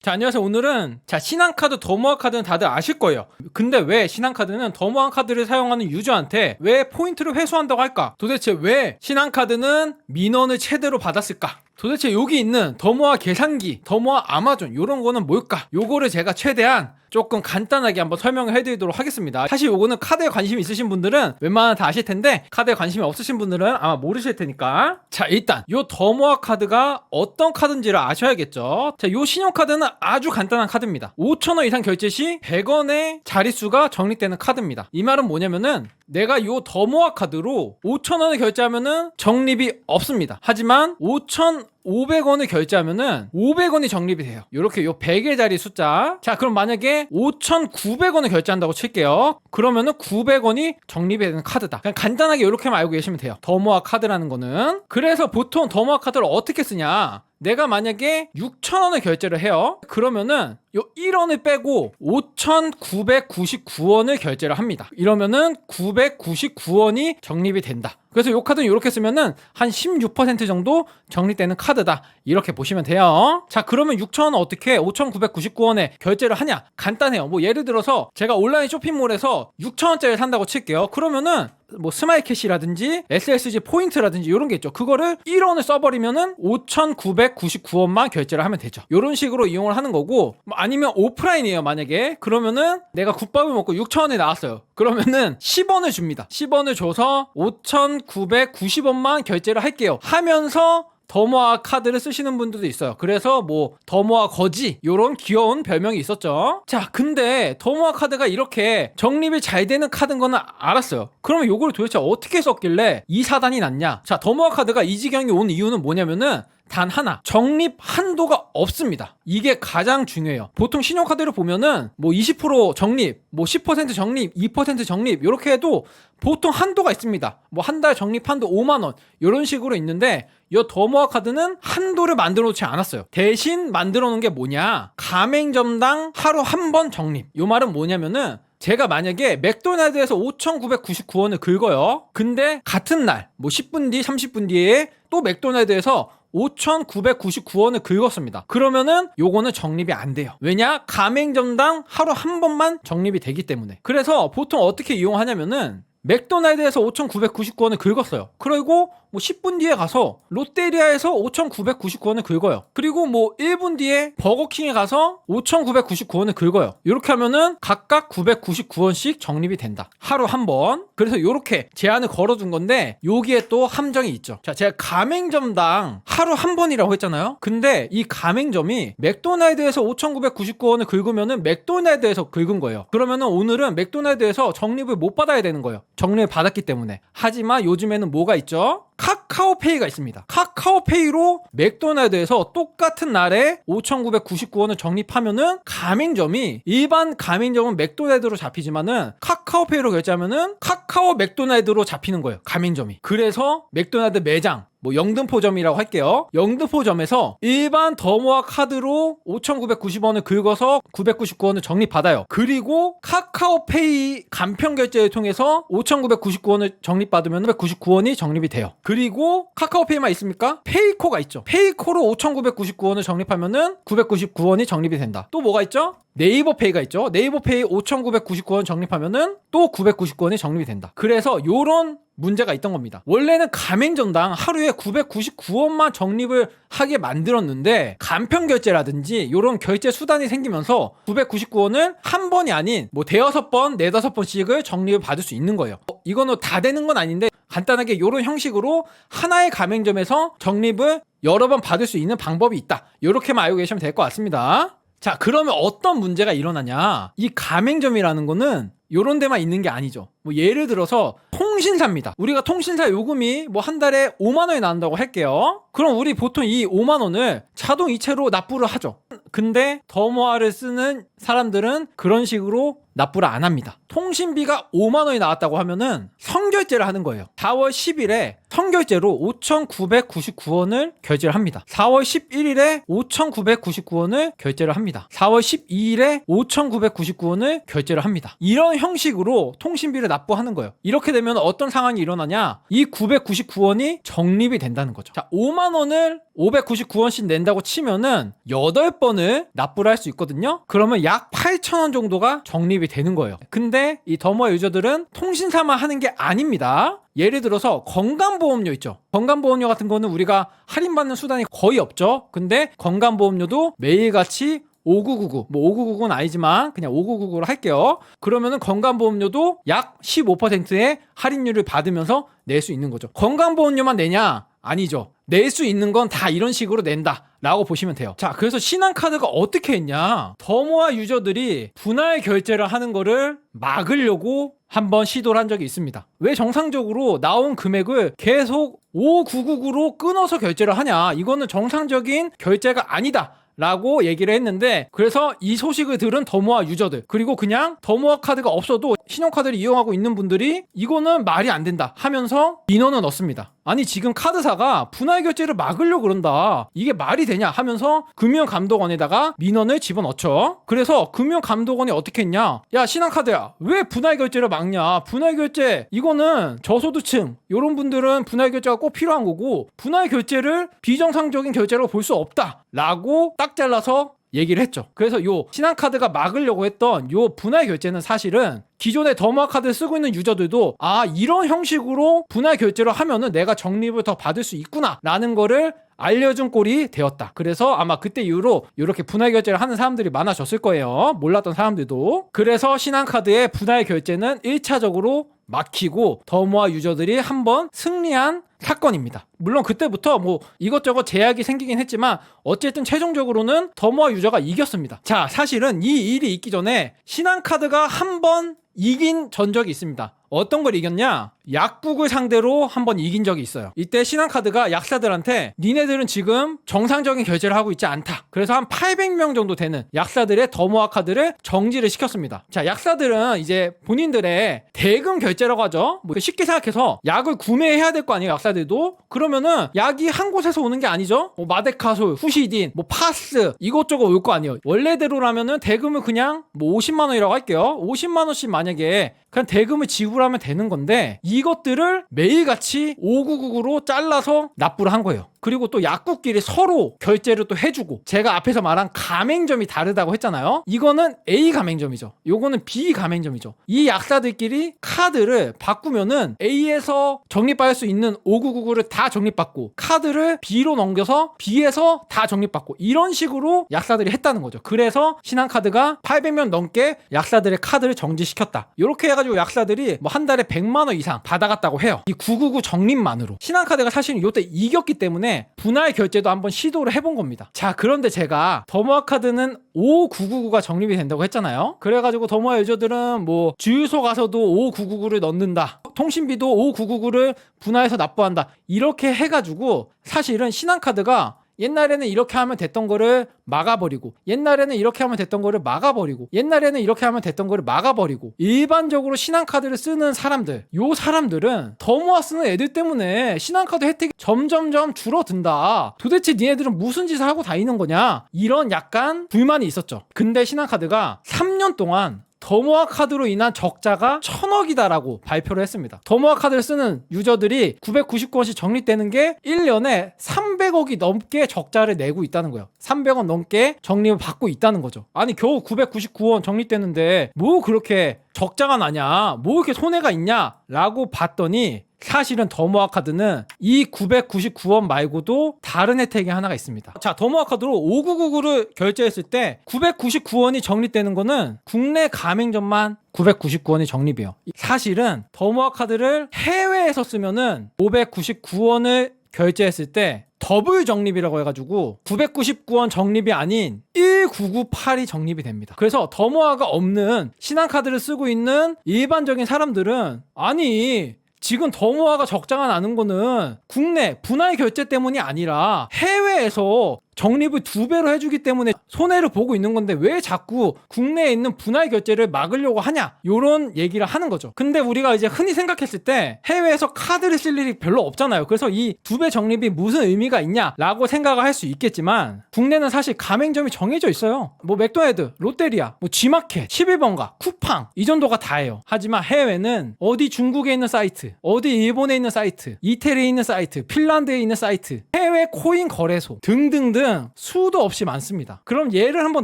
자, 안녕하세요. 오늘은 신한카드, 더모아 카드는 다들 아실 거예요. 근데 왜 신한카드는 더모아 카드를 사용하는 유저한테 왜 포인트를 회수한다고 할까? 도대체 왜 신한카드는 민원을 최대로 받았을까? 도대체 여기 있는 더모아 계산기, 더모아 아마존 요런 거는 뭘까? 요거를 제가 최대한 조금 간단하게 한번 설명을 해드리도록 하겠습니다. 사실 요거는 카드에 관심이 있으신 분들은 웬만하면 다 아실 텐데 카드에 관심이 없으신 분들은 아마 모르실 테니까. 자, 일단 요 더모아 카드가 어떤 카드인지를 아셔야겠죠. 자, 요 신용카드는 아주 간단한 카드입니다. 5,000원 이상 결제 시 100원의 자릿수가 적립되는 카드입니다. 이 말은 뭐냐면은 내가 요 더모아 카드로 5,000원을 결제하면은 적립이 없습니다. 하지만 5,500원을 결제하면은 500원이 적립이 돼요. 요렇게 요 100의 자리 숫자. 자, 그럼 만약에 5,900원을 결제한다고 칠게요. 그러면은 900원이 적립이 되는 카드다. 그냥 간단하게 요렇게만 알고 계시면 돼요. 더모아 카드라는 거는. 그래서 보통 더모아 카드를 어떻게 쓰냐? 내가 만약에 6,000원을 결제를 해요. 그러면은 요 1원을 빼고 5,999원을 결제를 합니다. 이러면은 999원이 적립이 된다. 그래서 요 카드는 이렇게 쓰면은 한 16% 정도 적립되는 카드다. 이렇게 보시면 돼요. 자, 그러면 6,000원은 어떻게 5,999원에 결제를 하냐? 간단해요. 뭐 예를 들어서 제가 온라인 쇼핑몰에서 6,000원짜리 산다고 칠게요. 그러면은 뭐 스마일 캐시라든지 SSG 포인트라든지 이런 게 있죠. 그거를 1원을 써버리면은 5,999원만 결제를 하면 되죠. 이런 식으로 이용을 하는 거고, 아니면 오프라인이에요. 만약에 그러면은 내가 국밥을 먹고 6,000원에 나왔어요. 그러면은 10원을 줍니다. 10원을 줘서 5,990원만 결제를 할게요 하면서 더모아 카드를 쓰시는 분들도 있어요. 그래서 뭐 더모아 거지 요런 귀여운 별명이 있었죠. 자, 근데 더모아 카드가 이렇게 적립이 잘 되는 카드인 거는 알았어요. 그러면 요걸 도대체 어떻게 썼길래 이 사단이 났냐? 자, 더모아 카드가 이 지경이 온 이유는 뭐냐면은 단 하나, 적립 한도가 없습니다. 이게 가장 중요해요. 보통 신용카드를 보면은 뭐 20% 적립, 뭐 10% 적립, 2% 적립 이렇게 해도 보통 한도가 있습니다. 뭐 한 달 적립 한도 5만 원 이런 식으로 있는데 이 더모아 카드는 한도를 만들어 놓지 않았어요. 대신 만들어 놓은 게 뭐냐? 가맹점당 하루 한 번 적립. 이 말은 뭐냐면은 제가 만약에 맥도날드에서 5,999원을 긁어요. 근데 같은 날, 뭐 10분 뒤, 30분 뒤에 또 맥도날드에서 5,999원을 긁었습니다. 그러면은 요거는 적립이 안 돼요. 왜냐? 가맹점당 하루 한 번만 적립이 되기 때문에. 그래서 보통 어떻게 이용하냐면은 맥도날드에서 5,999원을 긁었어요. 그리고 뭐 10분 뒤에 가서 롯데리아에서 5,999원을 긁어요. 그리고 뭐 1분 뒤에 버거킹에 가서 5,999원을 긁어요. 이렇게 하면은 각각 999원씩 적립이 된다. 하루 한 번. 그래서 이렇게 제한을 걸어둔 건데 여기에 또 함정이 있죠. 자, 제가 가맹점당 하루 한 번이라고 했잖아요. 근데 이 가맹점이 맥도날드에서 5,999원을 긁으면은 맥도날드에서 긁은 거예요. 그러면은 오늘은 맥도날드에서 적립을 못 받아야 되는 거예요. 적립을 받았기 때문에. 하지만 요즘에는 뭐가 있죠? 카카오페이가 있습니다. 카카오페이로 맥도날드에서 똑같은 날에 5,999원을 적립하면은 가맹점이 일반 가맹점은 맥도날드로 잡히지만은 카카오페이로 결제하면은 카카오 맥도날드로 잡히는 거예요. 가맹점이. 그래서 맥도날드 매장 뭐 영등포점이라고 할게요. 영등포점에서 일반 더모아 카드로 5,990원을 긁어서 999원을 적립받아요. 그리고 카카오페이 간편 결제를 통해서 5,999원을 적립받으면 999원이 적립이 돼요. 그리고 카카오페이만 있습니까? 페이코가 있죠. 페이코로 5,999원을 적립하면은 999원이 적립이 된다. 또 뭐가 있죠? 네이버페이가 있죠. 네이버페이 5,999원 적립하면은 또 999원이 적립이 된다. 그래서 요런 문제가 있던 겁니다. 원래는 가맹점당 하루에 999원만 적립을 하게 만들었는데 간편 결제라든지 이런 결제 수단이 생기면서 999원을 한 번이 아닌 뭐 대여섯 번, 네다섯 번씩을 적립을 받을 수 있는 거예요. 이거는 다 되는 건 아닌데 간단하게 이런 형식으로 하나의 가맹점에서 적립을 여러 번 받을 수 있는 방법이 있다. 이렇게만 알고 계시면 될 것 같습니다. 자, 그러면 어떤 문제가 일어나냐? 이 가맹점이라는 거는 요런 데만 있는 게 아니죠. 뭐 예를 들어서 통신사입니다. 우리가 통신사 요금이 뭐 한 달에 5만 원이 나온다고 할게요. 그럼 우리 보통 이 5만 원을 자동 이체로 납부를 하죠. 근데 더모아를 쓰는 사람들은 그런 식으로 납부를 안 합니다. 통신비가 5만 원이 나왔다고 하면은 선결제를 하는 거예요. 4월 10일에 선결제로 5,999원을 결제를 합니다. 4월 11일에 5,999원을 결제를 합니다. 4월 12일에 5,999원을 결제를 합니다. 이런 형식으로 통신비를 납부하는 거예요. 이렇게 되면 어떤 상황이 일어나냐? 이 999원이 적립이 된다는 거죠. 자, 5만 원을 599원씩 낸다고 치면은 8번을 납부를 할 수 있거든요. 그러면 약 8,000원 정도가 적립이 되는 거예요. 근데 이 더모아 유저들은 통신사만 하는 게 아닙니다. 예를 들어서 건강보험료 있죠. 건강보험료 같은 거는 우리가 할인받는 수단이 거의 없죠. 근데 건강보험료도 매일같이 5999, 뭐 5999는 아니지만 그냥 5999로 할게요. 그러면은 건강보험료도 약 15%의 할인율을 받으면서 낼 수 있는 거죠. 건강보험료만 내냐? 아니죠. 낼 수 있는 건 다 이런 식으로 낸다 라고 보시면 돼요. 자, 그래서 신한카드가 어떻게 했냐? 더모아 유저들이 분할 결제를 하는 거를 막으려고 한번 시도를 한 적이 있습니다. 왜 정상적으로 나온 금액을 계속 5999로 끊어서 결제를 하냐? 이거는 정상적인 결제가 아니다 라고 얘기를 했는데, 그래서 이 소식을 들은 더모아 유저들, 그리고 그냥 더모아 카드가 없어도 신용카드를 이용하고 있는 분들이 이거는 말이 안 된다 하면서 민원을 넣습니다. 아니, 지금 카드사가 분할 결제를 막으려고 그런다, 이게 말이 되냐 하면서 금융감독원에다가 민원을 집어넣죠. 그래서 금융감독원이 어떻게 했냐? 야, 신한카드야, 왜 분할 결제를 막냐? 분할 결제 이거는 저소득층 이런 분들은 분할 결제가 꼭 필요한 거고, 분할 결제를 비정상적인 결제로 볼 수 없다 라고 딱 잘라서 얘기를 했죠. 그래서 요 신한카드가 막으려고 했던 요 분할 결제는 사실은 기존의 더모아 카드를 쓰고 있는 유저들도 이런 형식으로 분할 결제를 하면은 내가 적립을 더 받을 수 있구나 라는 거를 알려준 꼴이 되었다. 그래서 아마 그때 이후로 이렇게 분할 결제를 하는 사람들이 많아졌을 거예요. 몰랐던 사람들도. 그래서 신한카드의 분할 결제는 1차적으로 막히고 더모아 유저들이 한번 승리한 사건입니다. 물론 그때부터 뭐 이것저것 제약이 생기긴 했지만 어쨌든 최종적으로는 더모아 유저가 이겼습니다. 자, 사실은 이 일이 있기 전에 신한카드가 한번 이긴 전적이 있습니다. 어떤 걸 이겼냐? 약국을 상대로 한번 이긴 적이 있어요. 이때 신한카드가 약사들한테 니네들은 지금 정상적인 결제를 하고 있지 않다. 그래서 한 800명 정도 되는 약사들의 더모아 카드를 정지를 시켰습니다. 자, 약사들은 이제 본인들의 대금 결제라고 하죠. 뭐 쉽게 생각해서 약을 구매해야 될 거 아니에요, 약사들도. 그러면은 약이 한 곳에서 오는 게 아니죠. 뭐 마데카솔, 후시딘, 뭐 파스 이것저것 올 거 아니에요. 원래대로라면은 대금을 그냥 뭐 50만 원이라고 할게요. 50만 원씩 만약에 그냥 대금을 지불하면 되는 건데 이것들을 매일같이 5999로 잘라서 납부를 한 거예요. 그리고 또 약국끼리 서로 결제를 또 해주고, 제가 앞에서 말한 가맹점이 다르다고 했잖아요. 이거는 A 가맹점이죠. 요거는 B 가맹점이죠. 이 약사들끼리 카드를 바꾸면은 A에서 적립받을 수 있는 5999를 다 적립받고 카드를 B로 넘겨서 B에서 다 적립받고, 이런 식으로 약사들이 했다는 거죠. 그래서 신한카드가 800명 넘게 약사들의 카드를 정지시켰다. 이렇게 해가지고 약사들이 뭐 한 달에 100만 원 이상 받아갔다고 해요. 이 999 적립만으로. 신한카드가 사실은 이때 이겼기 때문에 분할 결제도 한번 시도를 해본 겁니다. 자, 그런데 제가 더모아 카드는 5999가 적립이 된다고 했잖아요. 그래가지고 더모아 유저들은 뭐 주유소 가서도 5999를 넣는다, 통신비도 5999를 분할해서 납부한다, 이렇게 해가지고 사실은 신한카드가 옛날에는 이렇게 하면 됐던 거를 막아버리고, 옛날에는 이렇게 하면 됐던 거를 막아버리고, 옛날에는 이렇게 하면 됐던 거를 막아버리고, 일반적으로 신한카드를 쓰는 사람들, 요 사람들은 더모아 쓰는 애들 때문에 신한카드 혜택이 점점점 줄어든다, 도대체 니네들은 무슨 짓을 하고 다니는 거냐, 이런 약간 불만이 있었죠. 근데 신한카드가 3년 동안 더모아 카드로 인한 적자가 1,000억이다라고 발표를 했습니다. 더모아 카드를 쓰는 유저들이 999원씩 적립되는 게 1년에 300억이 넘게 적자를 내고 있다는 거예요. 300원 넘게 적립을 받고 있다는 거죠. 아니, 겨우 999원 적립되는데 뭐 그렇게 적자가 나냐, 뭐 이렇게 손해가 있냐 라고 봤더니 사실은 더모아 카드는 이 999원 말고도 다른 혜택이 하나가 있습니다. 자, 더모아 카드로 5999를 결제했을 때 999원이 적립되는 거는 국내 가맹점만 999원이 적립이에요. 사실은 더모아 카드를 해외에서 쓰면은 599원을 결제했을 때 더블 적립이라고 해가지고 999원 적립이 아닌 1998이 적립이 됩니다. 그래서 더모아가 없는 신한카드를 쓰고 있는 일반적인 사람들은, 아니 지금 더모아가 적자가 나는 거는 국내 분할 결제 때문이 아니라 해외에서 적립을 2배로 해주기 때문에 손해를 보고 있는 건데 왜 자꾸 국내에 있는 분할 결제를 막으려고 하냐, 요런 얘기를 하는 거죠. 근데 우리가 이제 흔히 생각했을 때 해외에서 카드를 쓸 일이 별로 없잖아요. 그래서 이 2배 적립이 무슨 의미가 있냐라고 생각을 할 수 있겠지만 국내는 사실 가맹점이 정해져 있어요. 뭐 맥도날드, 롯데리아, 뭐 G마켓, 11번가, 쿠팡 이 정도가 다예요. 하지만 해외는 어디 중국에 있는 사이트, 어디 일본에 있는 사이트, 이태리에 있는 사이트, 핀란드에 있는 사이트, 해외 코인 거래소 등등등 수도 없이 많습니다. 그럼 예를 한번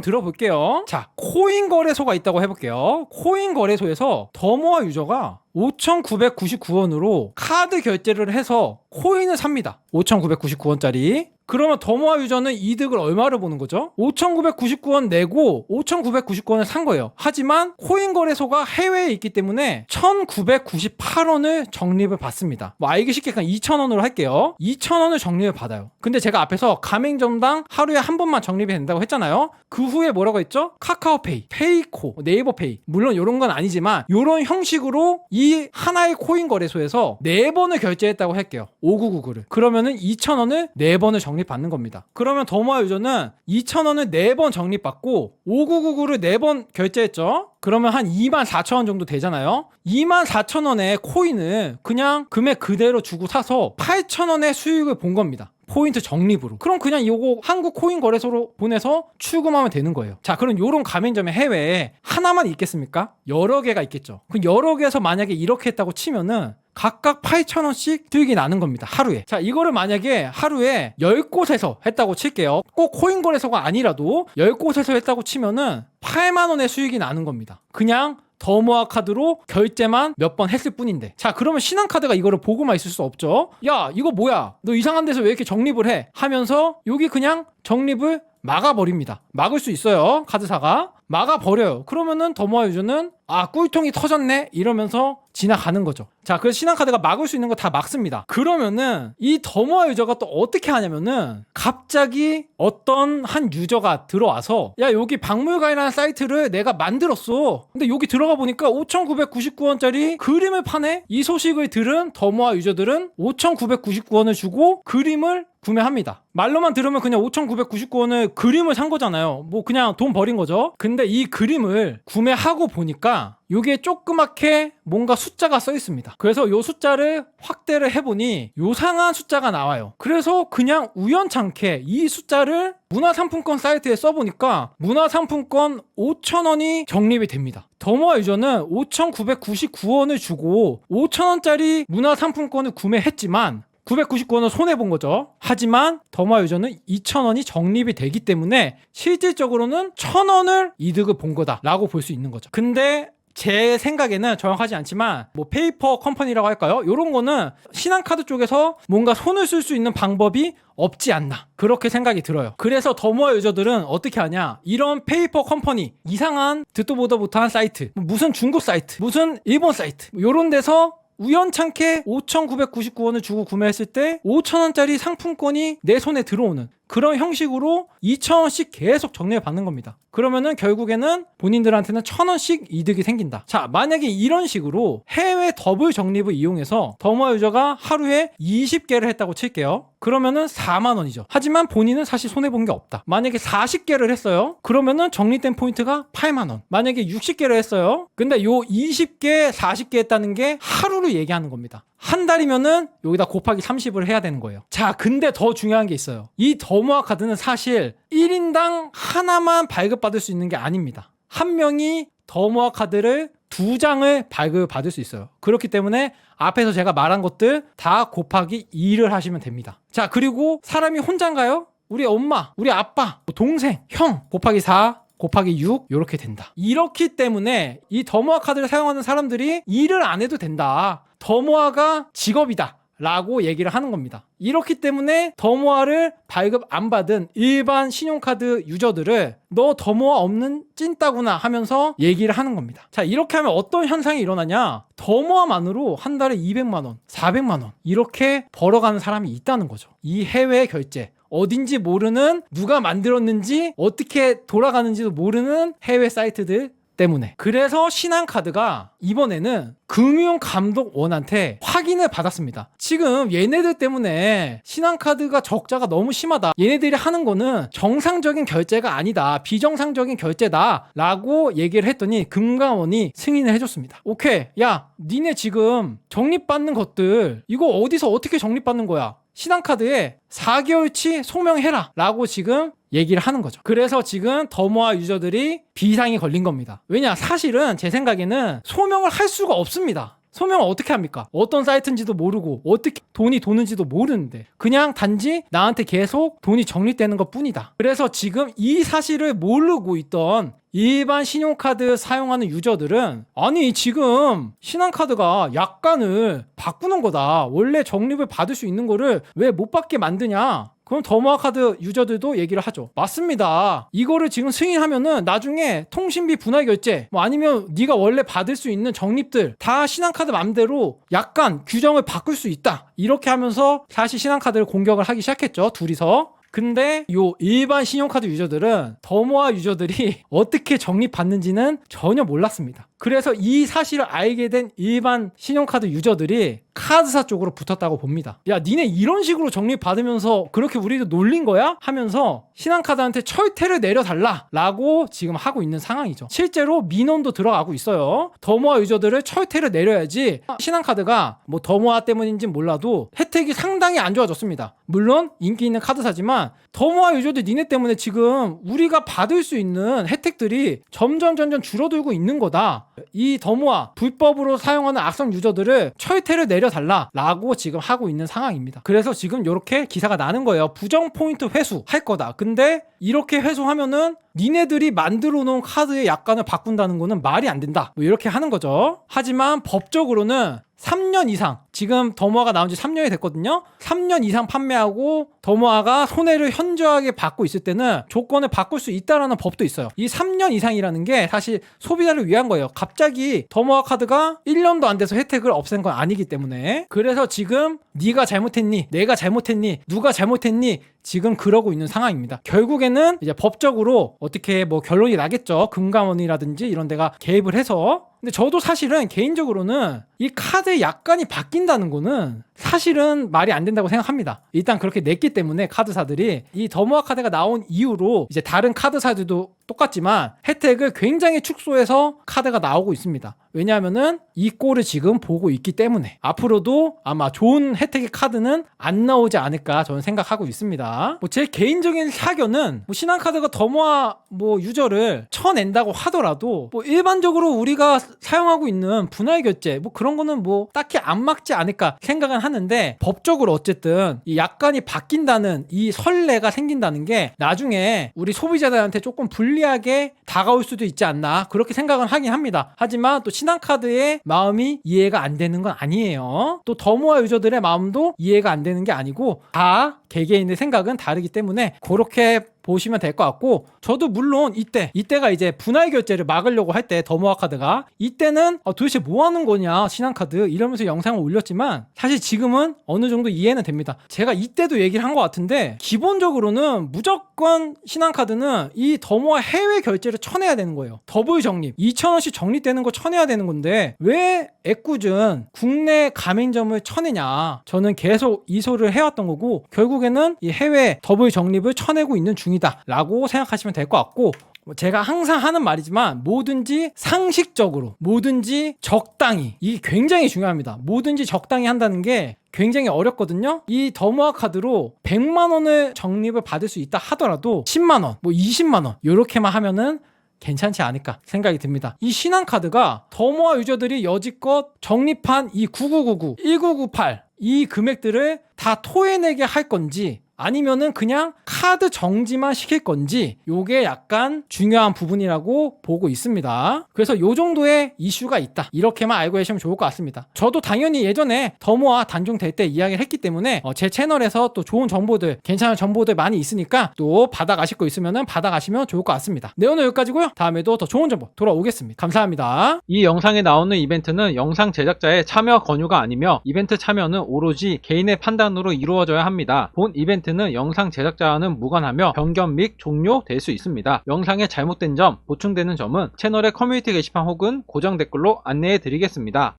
들어볼게요. 자, 코인 거래소가 있다고 해볼게요. 코인 거래소에서 더모아 유저가 5,999원으로 카드 결제를 해서 코인을 삽니다. 5,999원짜리. 그러면 더모아 유저는 이득을 얼마를 보는 거죠? 5,999원 내고 5,999원을 산 거예요. 하지만 코인 거래소가 해외에 있기 때문에 1,998원을 적립을 받습니다. 뭐 알기 쉽게 그냥 2,000원으로 할게요. 2,000원을 적립을 받아요. 근데 제가 앞에서 가맹점당 하루에 한 번만 적립이 된다고 했잖아요. 그 후에 뭐라고 했죠? 카카오페이, 페이코, 네이버페이, 물론 이런 건 아니지만 이런 형식으로 이 하나의 코인 거래소에서 4번을 결제했다고 할게요. 5999를. 그러면은 2,000원을 4번을 적립받는 겁니다. 그러면 더모아 유저는 2,000원을 4번 적립받고 5999를 4번 결제했죠. 그러면 한 24,000원 정도 되잖아요. 24,000원의 코인을 그냥 금액 그대로 주고 사서 8,000원의 수익을 본 겁니다. 포인트 적립으로. 그럼 그냥 이거 한국 코인 거래소로 보내서 출금하면 되는 거예요. 자, 그럼 요런 가맹점이 해외에 하나만 있겠습니까? 여러 개가 있겠죠. 그럼 여러 개에서 만약에 이렇게 했다고 치면은 각각 8,000원씩 수익이 나는 겁니다. 하루에. 자, 이거를 만약에 하루에 10곳에서 했다고 칠게요. 꼭 코인 거래소가 아니라도 10곳에서 했다고 치면은 8만 원의 수익이 나는 겁니다. 그냥 더모아 카드로 결제만 몇 번 했을 뿐인데. 자, 그러면 신한카드가 이거를 보고만 있을 수 없죠. 야, 이거 뭐야? 너 이상한 데서 왜 이렇게 적립을 해? 하면서 여기 그냥 적립을 막아버립니다. 막을 수 있어요. 카드사가. 막아버려요. 그러면은 더모아 유저는 아, 꿀통이 터졌네 이러면서 지나가는 거죠. 자, 그래서 신한카드가 막을 수 있는 거 다 막습니다. 그러면은 이 더모아 유저가 또 어떻게 하냐면은 갑자기 어떤 한 유저가 들어와서 야, 여기 박물관이라는 사이트를 내가 만들었어. 근데 여기 들어가 보니까 5,999원짜리 그림을 파네? 이 소식을 들은 더모아 유저들은 5,999원을 주고 그림을 구매합니다. 말로만 들으면 그냥 5,999원을 그림을 산 거잖아요. 뭐 그냥 돈 버린 거죠. 근데 이 그림을 구매하고 보니까 요게 조그맣게 뭔가 숫자가 써 있습니다. 그래서 요 숫자를 확대를 해보니 요상한 숫자가 나와요. 그래서 그냥 우연찮게 이 숫자를 문화상품권 사이트에 써보니까 문화상품권 5,000원이 적립이 됩니다. 더모아 유저는 5,999원을 주고 5,000원짜리 문화상품권을 구매했지만 999원을 손해본 거죠. 하지만 더모아 유저는 2,000원이 적립이 되기 때문에 실질적으로는 1,000원을 이득을 본 거다라고 볼 수 있는 거죠. 근데 제 생각에는 정확하지 않지만 뭐 페이퍼 컴퍼니라고 할까요? 이런 거는 신한카드 쪽에서 뭔가 손을 쓸 수 있는 방법이 없지 않나, 그렇게 생각이 들어요. 그래서 더모아 유저들은 어떻게 하냐, 이런 페이퍼 컴퍼니, 이상한 듣도 보도 못한 사이트, 무슨 중국 사이트, 무슨 일본 사이트 이런 데서 우연찮게 5,999원을 주고 구매했을 때 5,000원짜리 상품권이 내 손에 들어오는 그런 형식으로 2,000원씩 계속 적립을 받는 겁니다. 그러면은 결국에는 본인들한테는 1,000원씩 이득이 생긴다. 자, 만약에 이런 식으로 해외 더블 적립을 이용해서 더모아 유저가 하루에 20개를 했다고 칠게요. 그러면은 4만 원이죠. 하지만 본인은 사실 손해본 게 없다. 만약에 40개를 했어요. 그러면은 적립된 포인트가 8만 원. 만약에 60개를 했어요. 근데 요 20개, 40개 했다는 게 하루를 얘기하는 겁니다. 한 달이면은 여기다 곱하기 30을 해야 되는 거예요. 자, 근데 더 중요한 게 있어요. 이 더모아 카드는 사실 1인당 하나만 발급받을 수 있는 게 아닙니다. 한 명이 더모아 카드를 2장을 발급받을 수 있어요. 그렇기 때문에 앞에서 제가 말한 것들 다 곱하기 2를 하시면 됩니다. 자, 그리고 사람이 혼자인가요? 우리 엄마, 우리 아빠, 동생, 형 곱하기 4 곱하기 6 이렇게 된다. 이렇기 때문에 이 더모아 카드를 사용하는 사람들이 일을 안 해도 된다. 더모아가 직업이다 라고 얘기를 하는 겁니다. 이렇기 때문에 더모아를 발급 안 받은 일반 신용카드 유저들을 너 더모아 없는 찐따구나 하면서 얘기를 하는 겁니다. 자, 이렇게 하면 어떤 현상이 일어나냐, 더모아만으로 한 달에 200만원, 400만원 이렇게 벌어가는 사람이 있다는 거죠. 이 해외 결제, 어딘지 모르는, 누가 만들었는지 어떻게 돌아가는지도 모르는 해외 사이트들 때문에. 그래서 신한카드가 이번에는 금융감독원한테 확인을 받았습니다. 지금 얘네들 때문에 신한카드가 적자가 너무 심하다, 얘네들이 하는 거는 정상적인 결제가 아니다, 비정상적인 결제다 라고 얘기를 했더니 금감원이 승인을 해줬습니다. 오케이, 야 니네 지금 적립받는 것들 이거 어디서 어떻게 적립받는 거야, 신한카드에 4개월치 소명해라 라고 지금 얘기를 하는 거죠. 그래서 지금 더모아 유저들이 비상이 걸린 겁니다. 왜냐, 사실은 제 생각에는 소명을 할 수가 없습니다. 소명을 어떻게 합니까? 어떤 사이트인지도 모르고 어떻게 돈이 도는지도 모르는데 그냥 단지 나한테 계속 돈이 적립되는 것 뿐이다. 그래서 지금 이 사실을 모르고 있던 일반 신용카드 사용하는 유저들은 아니 지금 신한카드가 약관을 바꾸는 거다, 원래 적립을 받을 수 있는 거를 왜 못 받게 만드냐, 그럼 더모아 카드 유저들도 얘기를 하죠. 맞습니다. 이거를 지금 승인하면은 나중에 통신비 분할 결제 뭐 아니면 네가 원래 받을 수 있는 적립들 다 신한카드 맘대로 약간 규정을 바꿀 수 있다, 이렇게 하면서 사실 신한카드를 공격을 하기 시작했죠, 둘이서. 근데 요 일반 신용카드 유저들은 더모아 유저들이 어떻게 적립받는지는 전혀 몰랐습니다. 그래서 이 사실을 알게 된 일반 신용카드 유저들이 카드사 쪽으로 붙었다고 봅니다. 야 니네 이런 식으로 적립받으면서 그렇게 우리도 놀린 거야? 하면서 신한카드한테 철퇴를 내려달라 라고 지금 하고 있는 상황이죠. 실제로 민원도 들어가고 있어요. 더모아 유저들을 철퇴를 내려야지 신한카드가 뭐 더모아 때문인지 몰라도 혜택이 상당히 안 좋아졌습니다. 물론 인기 있는 카드사지만 더모아 유저들 니네 때문에 지금 우리가 받을 수 있는 혜택들이 점점 줄어들고 있는 거다. 이 더모아 불법으로 사용하는 악성 유저들을 철퇴를 내려달라 라고 지금 하고 있는 상황입니다. 그래서 지금 이렇게 기사가 나는 거예요. 부정 포인트 회수 할 거다. 근데 이렇게 회수하면은 니네들이 만들어 놓은 카드의 약관을 바꾼다는 거는 말이 안 된다, 뭐 이렇게 하는 거죠. 하지만 법적으로는 3년 이상, 지금 더모아가 나온 지 3년이 됐거든요. 3년 이상 판매하고 더모아가 손해를 현저하게 받고 있을 때는 조건을 바꿀 수 있다라는 법도 있어요. 이 3년 이상이라는 게 사실 소비자를 위한 거예요. 갑자기 더모아 카드가 1년도 안 돼서 혜택을 없앤 건 아니기 때문에. 그래서 지금 네가 잘못했니, 내가 잘못했니, 누가 잘못했니, 지금 그러고 있는 상황입니다. 결국에는 이제 법적으로 어떻게 뭐 결론이 나겠죠. 금감원이라든지 이런 데가 개입을 해서. 근데 저도 사실은 개인적으로는 이 카드 약관이 바뀐다는 거는 사실은 말이 안 된다고 생각합니다. 일단 그렇게 냈기 때문에 카드사들이 이 더모아 카드가 나온 이후로 이제 다른 카드사들도 똑같지만 혜택을 굉장히 축소해서 카드가 나오고 있습니다. 왜냐하면은 이 꼴을 지금 보고 있기 때문에 앞으로도 아마 좋은 혜택의 카드는 안 나오지 않을까 저는 생각하고 있습니다. 뭐 제 개인적인 사견은 뭐 신한카드가 더모아 뭐 유저를 쳐낸다고 하더라도 뭐 일반적으로 우리가 사용하고 있는 분할 결제 뭐 그런 거는 뭐 딱히 안 막지 않을까 생각은 하는데, 법적으로 어쨌든 이 약관이 바뀐다는 이 선례가 생긴다는 게 나중에 우리 소비자들한테 조금 불리하게 다가올 수도 있지 않나 그렇게 생각은 하긴 합니다. 하지만 또 신한카드의 마음이 이해가 안 되는 건 아니에요. 또 더모아 유저들의 마음도 이해가 안 되는 게 아니고 다 개개인의 생각은 다르기 때문에 그렇게 보시면 될 것 같고, 저도 물론 이때가 이제 분할 결제를 막으려고 할 때 더모아 카드가 이때는 도대체 뭐 하는 거냐 신한카드 이러면서 영상을 올렸지만 사실 지금은 어느 정도 이해는 됩니다. 제가 이때도 얘기를 한 것 같은데 기본적으로는 무조건 신한카드는 이 더모아 해외 결제를 쳐내야 되는 거예요. 더블 적립 2,000원씩 적립되는 거 쳐내야 되는 건데 왜 애꿎은 국내 가맹점을 쳐내냐, 저는 계속 이소를 해왔던 거고 결국에는 이 해외 더블 적립을 쳐내고 있는 중이다 라고 생각하시면 될 것 같고, 제가 항상 하는 말이지만 뭐든지 상식적으로 뭐든지 적당히, 이게 굉장히 중요합니다. 뭐든지 적당히 한다는 게 굉장히 어렵거든요. 이 더모아 카드로 100만 원을 적립을 받을 수 있다 하더라도 10만 원, 뭐 20만 원 이렇게만 하면은 괜찮지 않을까 생각이 듭니다. 이 신한카드가 더모아 유저들이 여지껏 적립한 이 9999, 1998 이 금액들을 다 토해내게 할 건지 아니면은 그냥 카드 정지만 시킬 건지 요게 약간 중요한 부분이라고 보고 있습니다. 그래서 요 정도의 이슈가 있다 이렇게만 알고 계시면 좋을 것 같습니다. 저도 당연히 예전에 더모아 단종될 때 이야기를 했기 때문에 제 채널에서 또 좋은 정보들, 괜찮은 정보들 많이 있으니까 또 받아가실 거 있으면은 받아가시면 좋을 것 같습니다. 네, 오늘 여기까지고요. 다음에도 더 좋은 정보 돌아오겠습니다. 감사합니다. 이 영상에 나오는 이벤트는 영상 제작자의 참여 권유가 아니며 이벤트 참여는 오로지 개인의 판단으로 이루어져야 합니다. 본 이벤트 이벤트는 영상 제작자와는 무관하며 변경 및 종료될 수 있습니다. 영상에 잘못된 점, 보충되는 점은 채널의 커뮤니티 게시판 혹은 고정 댓글로 안내해 드리겠습니다.